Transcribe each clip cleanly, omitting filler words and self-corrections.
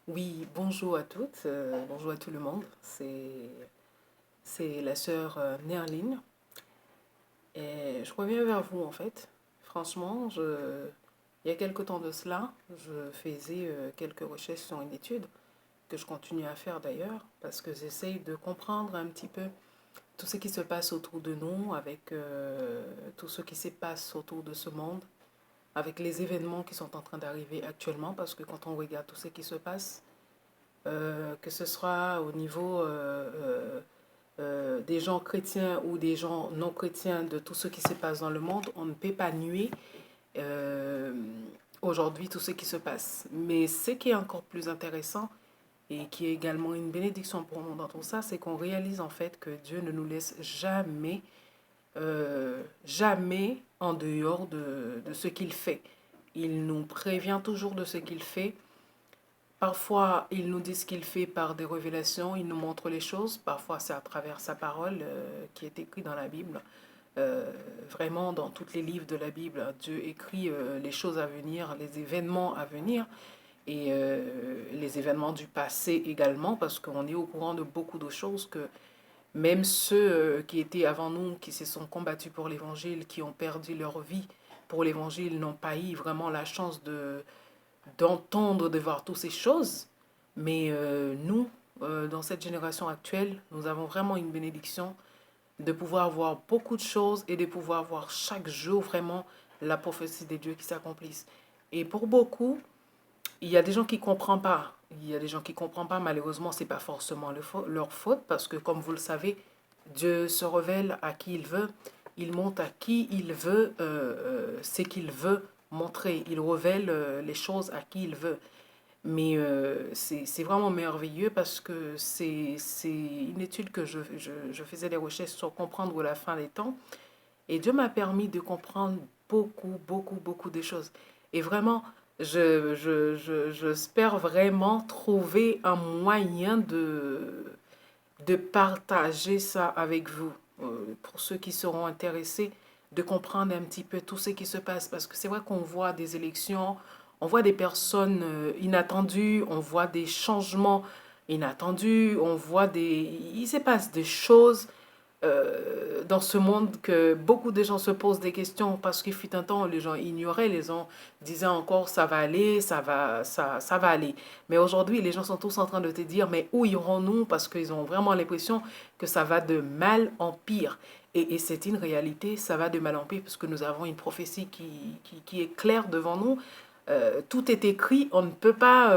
Oui, bonjour à toutes, bonjour à tout le monde. C'est la sœur Nerline. Et je reviens vers vous en fait. Franchement, il y a quelque temps de cela, je faisais quelques recherches sur une étude que je continue à faire d'ailleurs parce que j'essaye de comprendre un petit peu tout ce qui se passe autour de nous, avec tout ce qui se passe autour de ce monde, avec les événements qui sont en train d'arriver actuellement parce que quand on regarde tout ce qui se passe, que ce soit au niveau des gens chrétiens ou des gens non chrétiens, de tout ce qui se passe dans le monde, on ne peut pas nier euh, aujourd'hui tout ce qui se passe. Mais ce qui est encore plus intéressant et qui est également une bénédiction pour nous dans tout ça, c'est qu'on réalise en fait que Dieu ne nous laisse jamais, jamais en dehors de ce qu'il fait. Il nous prévient toujours de ce qu'il fait. Parfois, il nous dit ce qu'il fait par des révélations, il nous montre les choses. Parfois, c'est à travers sa parole qui est écrite dans la Bible. Euh, Vraiment, dans tous les livres de la Bible, Dieu écrit les choses à venir, les événements à venir et les événements du passé également, parce qu'on est au courant de beaucoup de choses que même ceux qui étaient avant nous, qui se sont combattus pour l'Évangile, qui ont perdu leur vie pour l'Évangile, n'ont pas eu vraiment la chance d'entendre, de voir toutes ces choses. Mais nous, dans cette génération actuelle, nous avons vraiment une bénédiction de pouvoir voir beaucoup de choses et de pouvoir voir chaque jour vraiment la prophétie des dieux qui s'accomplissent. Et pour beaucoup, il y a des gens qui ne comprennent pas. Il y a des gens qui ne comprennent pas. Malheureusement, ce n'est pas forcément leur faute parce que, comme vous le savez, Dieu se révèle à qui il veut. Il montre à qui il veut ce qu'il veut montrer. Il révèle les choses à qui il veut. Mais c'est vraiment merveilleux parce que c'est une étude que je faisais des recherches sur comprendre la fin des temps. Et Dieu m'a permis de comprendre beaucoup de choses. Et vraiment, j'espère vraiment trouver un moyen de partager ça avec vous, pour ceux qui seront intéressés, de comprendre un petit peu tout ce qui se passe. Parce que c'est vrai qu'on voit des élections, on voit des personnes inattendues, on voit des changements inattendus, on voit il se passe des choses dans ce monde que beaucoup de gens se posent des questions parce qu'il fut un temps où les gens ignoraient, les gens disaient encore ça va aller, ça va aller. Mais aujourd'hui, les gens sont tous en train de te dire mais où irons-nous parce qu'ils ont vraiment l'impression que ça va de mal en pire. Et c'est une réalité, ça va de mal en pire parce que nous avons une prophétie qui est claire devant nous. Tout est écrit, on ne peut pas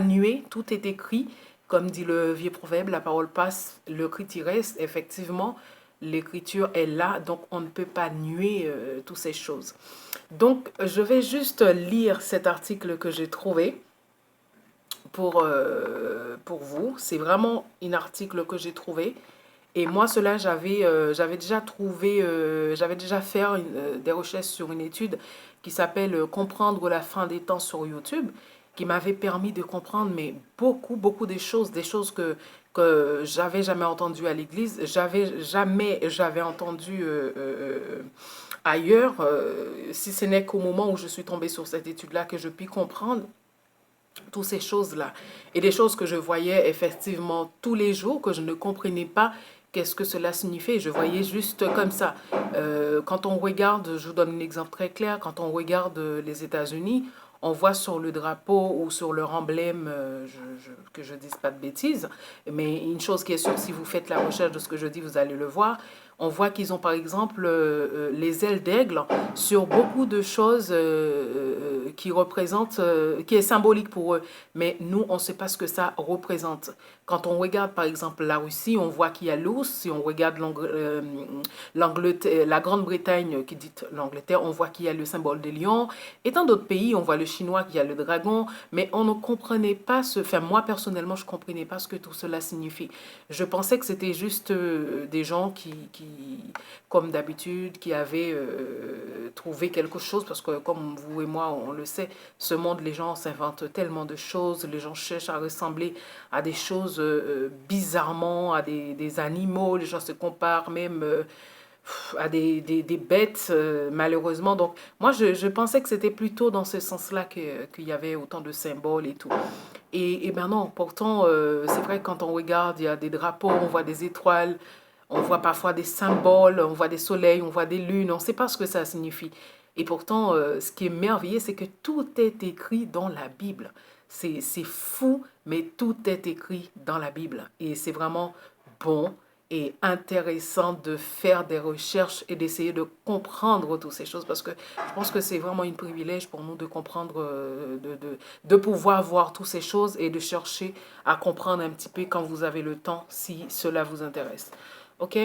nuer, tout est écrit. Comme dit le vieux proverbe, la parole passe, le cri y reste. Effectivement, l'écriture est là, donc on ne peut pas nier toutes ces choses. Donc, je vais juste lire cet article que j'ai trouvé pour vous. C'est vraiment un article que j'ai trouvé. Et moi, cela, j'avais déjà trouvé, j'avais déjà fait des recherches sur une étude qui s'appelle Comprendre la fin des temps sur YouTube, qui m'avait permis de comprendre mais beaucoup des choses que j'avais jamais entendues à l'église, j'avais entendu ailleurs, si ce n'est qu'au moment où je suis tombée sur cette étude-là que je puis comprendre toutes ces choses-là. Et des choses que je voyais effectivement tous les jours, que je ne comprenais pas qu'est-ce que cela signifiait. Je voyais juste comme ça. Quand on regarde, je vous donne un exemple très clair, quand on regarde les États-Unis, on voit sur le drapeau ou sur leur emblème, que je ne dise pas de bêtises, mais une chose qui est sûre, si vous faites la recherche de ce que je dis, vous allez le voir, on voit qu'ils ont par exemple les ailes d'aigle sur beaucoup de choses qui représentent, qui est symbolique pour eux. Mais nous, on ne sait pas ce que ça représente. Quand on regarde par exemple la Russie, on voit qu'il y a l'ours. Si on regarde la Grande-Bretagne qui dit l'Angleterre, on voit qu'il y a le symbole des lions. Et dans d'autres pays, on voit le chinois qui a le dragon. Mais on ne comprenait pas enfin moi personnellement, je ne comprenais pas ce que tout cela signifie. Je pensais que c'était juste des gens comme d'habitude, qui avaient trouvé quelque chose, parce que comme vous et moi, on le sait, ce monde, les gens s'inventent tellement de choses, les gens cherchent à ressembler à des choses bizarrement, à des animaux, les gens se comparent même à des bêtes, malheureusement. Donc, moi, je pensais que c'était plutôt dans ce sens-là qu'il y avait autant de symboles et tout. Et ben non, pourtant, c'est vrai que quand on regarde, il y a des drapeaux, on voit des étoiles, on voit parfois des symboles, on voit des soleils, on voit des lunes, on ne sait pas ce que ça signifie. Et pourtant, ce qui est merveilleux, c'est que tout est écrit dans la Bible. C'est fou, mais tout est écrit dans la Bible. Et c'est vraiment bon et intéressant de faire des recherches et d'essayer de comprendre toutes ces choses parce que je pense que c'est vraiment un privilège pour nous de comprendre, de pouvoir voir toutes ces choses et de chercher à comprendre un petit peu quand vous avez le temps si cela vous intéresse. Ok?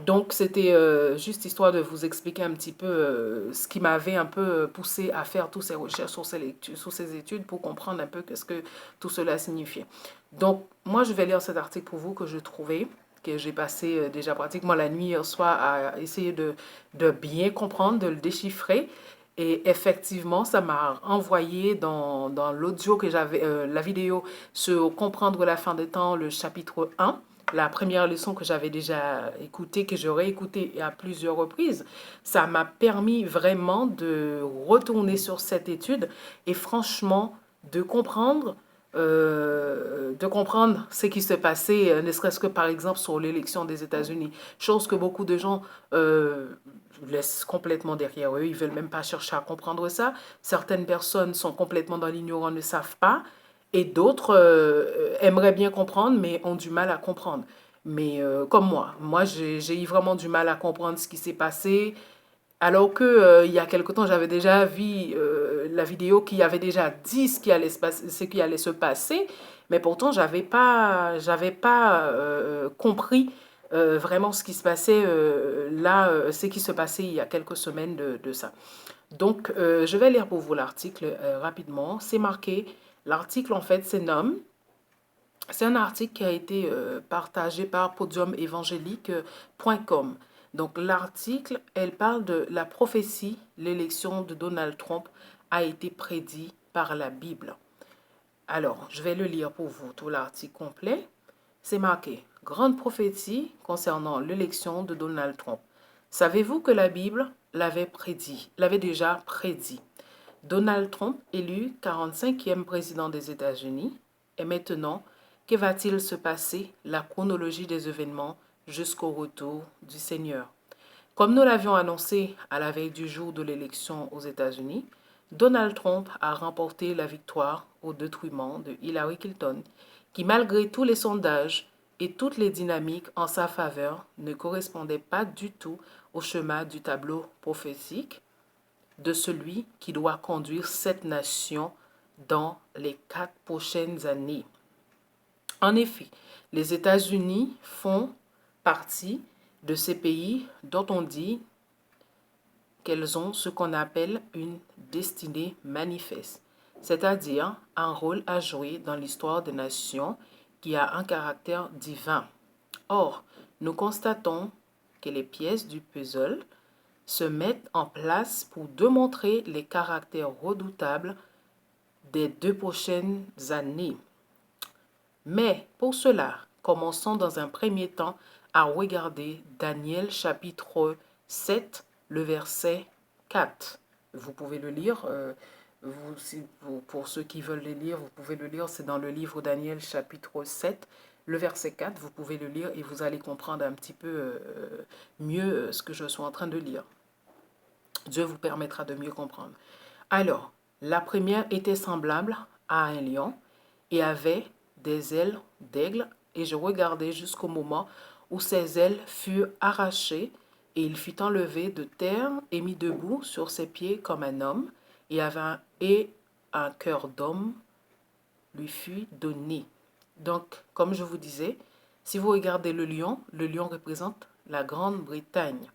Donc, c'était juste histoire de vous expliquer un petit peu ce qui m'avait un peu poussé à faire toutes ces recherches sur ces lectures, sur ces études pour comprendre un peu qu'est-ce que tout cela signifiait. Donc, moi, je vais lire cet article pour vous que je trouvais, que j'ai passé déjà pratiquement la nuit hier soir à essayer de bien comprendre, de le déchiffrer. Et effectivement, ça m'a envoyé dans l'audio que j'avais, la vidéo sur Comprendre la fin des temps, le chapitre 1, la première leçon que j'avais déjà écoutée, que j'aurais écoutée à plusieurs reprises. Ça m'a permis vraiment de retourner sur cette étude et franchement de comprendre ce qui se passait, ne serait-ce que par exemple sur l'élection des États-Unis. Chose que beaucoup de gens laissent complètement derrière eux. Ils ne veulent même pas chercher à comprendre ça. Certaines personnes sont complètement dans l'ignorance, ne savent pas. Et d'autres aimeraient bien comprendre, mais ont du mal à comprendre. Mais comme moi j'ai eu vraiment du mal à comprendre ce qui s'est passé. Alors que il y a quelque temps, j'avais déjà vu la vidéo qui avait déjà dit ce qui allait se passer, mais pourtant, j'avais pas compris vraiment ce qui se passait là, ce qui se passait il y a quelques semaines de ça. Donc, je vais lire pour vous l'article rapidement. C'est marqué, l'article en fait, c'est un article qui a été partagé par podiumévangélique.com. Donc l'article, elle parle de la prophétie, l'élection de Donald Trump a été prédit par la Bible. Alors, je vais le lire pour vous, tout l'article complet. C'est marqué, grande prophétie concernant l'élection de Donald Trump. Savez-vous que la Bible l'avait déjà prédit? Donald Trump, élu 45e président des États-Unis, et maintenant, que va-t-il se passer? La chronologie des événements jusqu'au retour du Seigneur. Comme nous l'avions annoncé à la veille du jour de l'élection aux États-Unis, Donald Trump a remporté la victoire au détriment de Hillary Clinton, qui malgré tous les sondages et toutes les dynamiques en sa faveur ne correspondait pas du tout au schéma du tableau prophétique de celui qui doit conduire cette nation dans les 4 prochaines années. En effet, les États-Unis font partie de ces pays dont on dit qu'elles ont ce qu'on appelle une destinée manifeste, c'est-à-dire un rôle à jouer dans l'histoire des nations qui a un caractère divin. Or, nous constatons que les pièces du puzzle se mettent en place pour démontrer les caractères redoutables des 2 prochaines années. Mais pour cela, commençons dans un premier temps à regarder Daniel chapitre 7, le verset 4. Vous pouvez le lire, pour ceux qui veulent le lire, vous pouvez le lire, c'est dans le livre Daniel chapitre 7, le verset 4, vous pouvez le lire et vous allez comprendre un petit peu mieux ce que je suis en train de lire. Dieu vous permettra de mieux comprendre. Alors, la première était semblable à un lion et avait des ailes d'aigle, et je regardais jusqu'au moment où ses ailes furent arrachées, et il fut enlevé de terre et mis debout sur ses pieds comme un homme, et un cœur d'homme lui fut donné. Donc, comme je vous disais, si vous regardez le lion représente la Grande-Bretagne.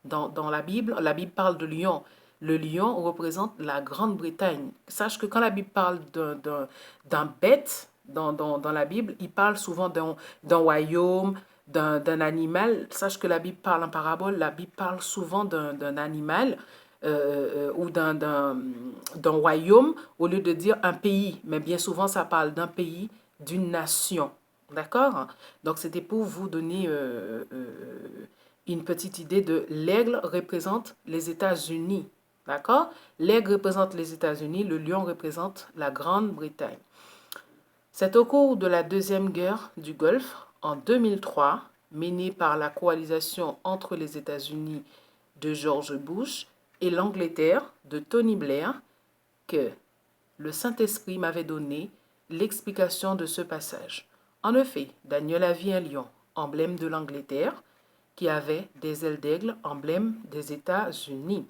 Dans la Bible parle de lion. Le lion représente la Grande-Bretagne. Sache que quand la Bible parle d'un bête, dans la Bible, il parle souvent d'un royaume, d'un animal. Sache que la Bible parle en parabole, la Bible parle souvent d'un animal ou d'un royaume au lieu de dire un pays. Mais bien souvent, ça parle d'un pays, d'une nation. D'accord? Donc, c'était pour vous donner une petite idée de l'aigle représente les États-Unis. D'accord? L'aigle représente les États-Unis, le lion représente la Grande-Bretagne. C'est au cours de la Deuxième Guerre du Golfe, en 2003, menée par la coalition entre les États-Unis de George Bush et l'Angleterre de Tony Blair, que le Saint-Esprit m'avait donné l'explication de ce passage. En effet, Daniel a vu un lion, emblème de l'Angleterre, qui avait des ailes d'aigle, emblème des États-Unis.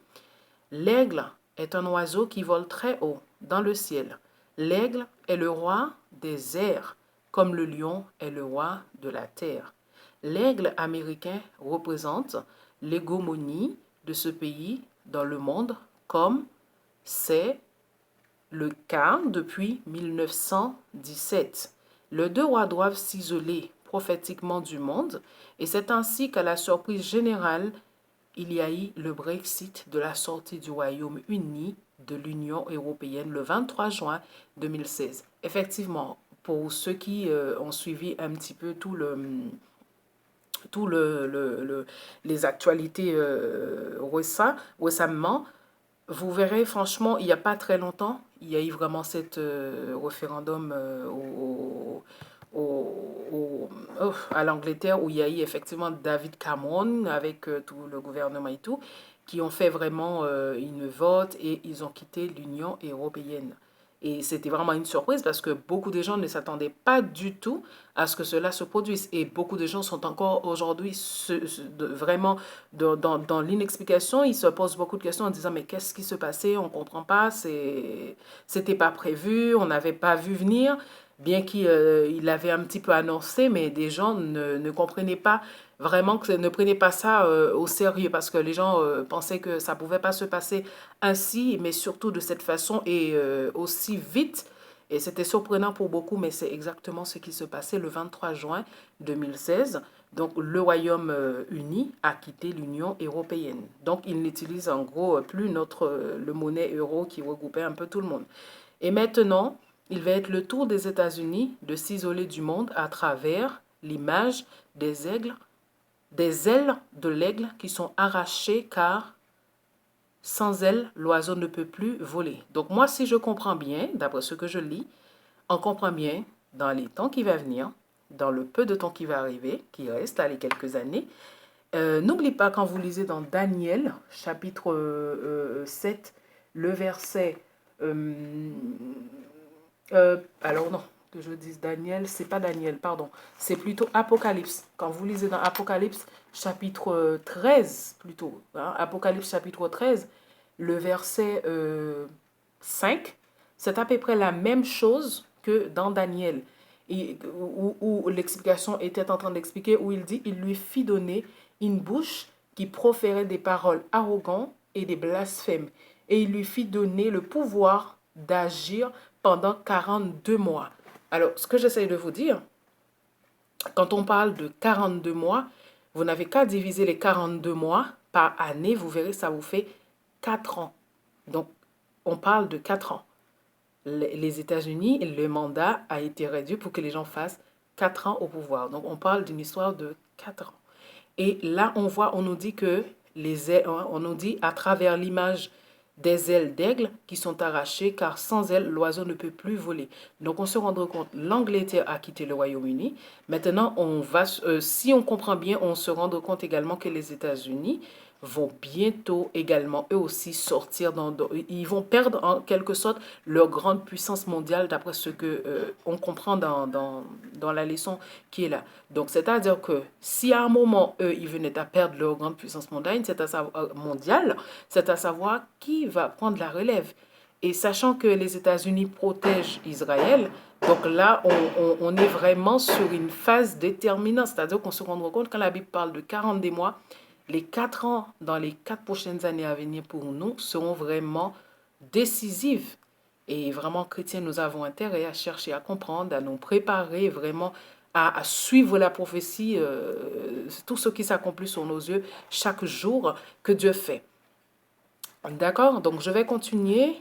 L'aigle est un oiseau qui vole très haut dans le ciel. L'aigle est le roi des airs, comme le lion est le roi de la terre. L'aigle américain représente l'hégémonie de ce pays dans le monde, comme c'est le cas depuis 1917. Les deux rois doivent s'isoler prophétiquement du monde, et c'est ainsi qu'à la surprise générale, il y a eu le Brexit de la sortie du Royaume-Uni de l'Union européenne le 23 juin 2016. Effectivement, pour ceux qui ont suivi un petit peu les actualités récemment, vous verrez, franchement, il n'y a pas très longtemps, il y a eu vraiment cet référendum à l'Angleterre où il y a eu effectivement David Cameron avec tout le gouvernement et tout, qui ont fait vraiment une vote et ils ont quitté l'Union européenne. Et c'était vraiment une surprise parce que beaucoup de gens ne s'attendaient pas du tout à ce que cela se produise. Et beaucoup de gens sont encore aujourd'hui vraiment dans l'inexplication. Ils se posent beaucoup de questions en disant mais qu'est-ce qui se passait? On ne comprend pas, c'était pas prévu, on n'avait pas vu venir. Bien qu'il l'avait un petit peu annoncé, mais des gens ne comprenaient pas vraiment, ne prenaient pas ça au sérieux parce que les gens pensaient que ça ne pouvait pas se passer ainsi, mais surtout de cette façon et aussi vite. Et c'était surprenant pour beaucoup, mais c'est exactement ce qui se passait le 23 juin 2016. Donc, le Royaume-Uni a quitté l'Union européenne. Donc, il n'utilise en gros plus le monnaie euro qui regroupait un peu tout le monde. Et maintenant, il va être le tour des États-Unis de s'isoler du monde à travers l'image des aigles, des ailes de l'aigle qui sont arrachées car sans elles, l'oiseau ne peut plus voler. Donc moi, si je comprends bien, d'après ce que je lis, on comprend bien dans les temps qui vont venir, dans le peu de temps qui va arriver, qui reste, les quelques années, n'oubliez pas quand vous lisez dans Daniel, chapitre 7, le verset... alors non, que je dise Daniel, c'est pas Daniel, pardon, c'est plutôt Apocalypse. Quand vous lisez dans Apocalypse, chapitre 13, plutôt, hein, Apocalypse chapitre 13, le verset 5, c'est à peu près la même chose que dans Daniel, où l'explication était en train d'expliquer, où il dit, il lui fit donner une bouche qui proférait des paroles arrogantes et des blasphèmes, et il lui fit donner le pouvoir d'agir pendant 42 mois. Alors, ce que j'essaie de vous dire, quand on parle de 42 mois, vous n'avez qu'à diviser les 42 mois par année, vous verrez, ça vous fait 4 ans. Donc, on parle de 4 ans. Les États-Unis, le mandat a été réduit pour que les gens fassent 4 ans au pouvoir. Donc, on parle d'une histoire de 4 ans. Et là, on nous dit que on nous dit à travers l'image des ailes d'aigle qui sont arrachées, car sans elles, l'oiseau ne peut plus voler. Donc, on se rend compte, l'Angleterre a quitté le Royaume-Uni. Maintenant, si on comprend bien, on se rend compte également que les États-Unis vont bientôt également, eux aussi, sortir ils vont perdre en quelque sorte leur grande puissance mondiale d'après ce que on comprend dans la leçon qui est là. Donc, c'est-à-dire que si à un moment, eux, ils venaient à perdre leur grande puissance mondiale, c'est à savoir qui va prendre la relève. Et sachant que les États-Unis protègent Israël, donc là, on est vraiment sur une phase déterminante. C'est-à-dire qu'on se rend compte quand la Bible parle de 40 mois, les 4 ans, dans les 4 prochaines années à venir pour nous, seront vraiment décisives. Et vraiment, chrétiens, nous avons intérêt à chercher à comprendre, à nous préparer vraiment à suivre la prophétie, tout ce qui s'accomplit sur nos yeux chaque jour que Dieu fait. D'accord? Donc, je vais continuer.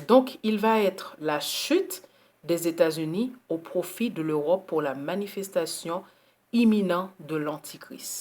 Donc, il va être la chute des États-Unis au profit de l'Europe pour la manifestation imminente de l'Antichrist.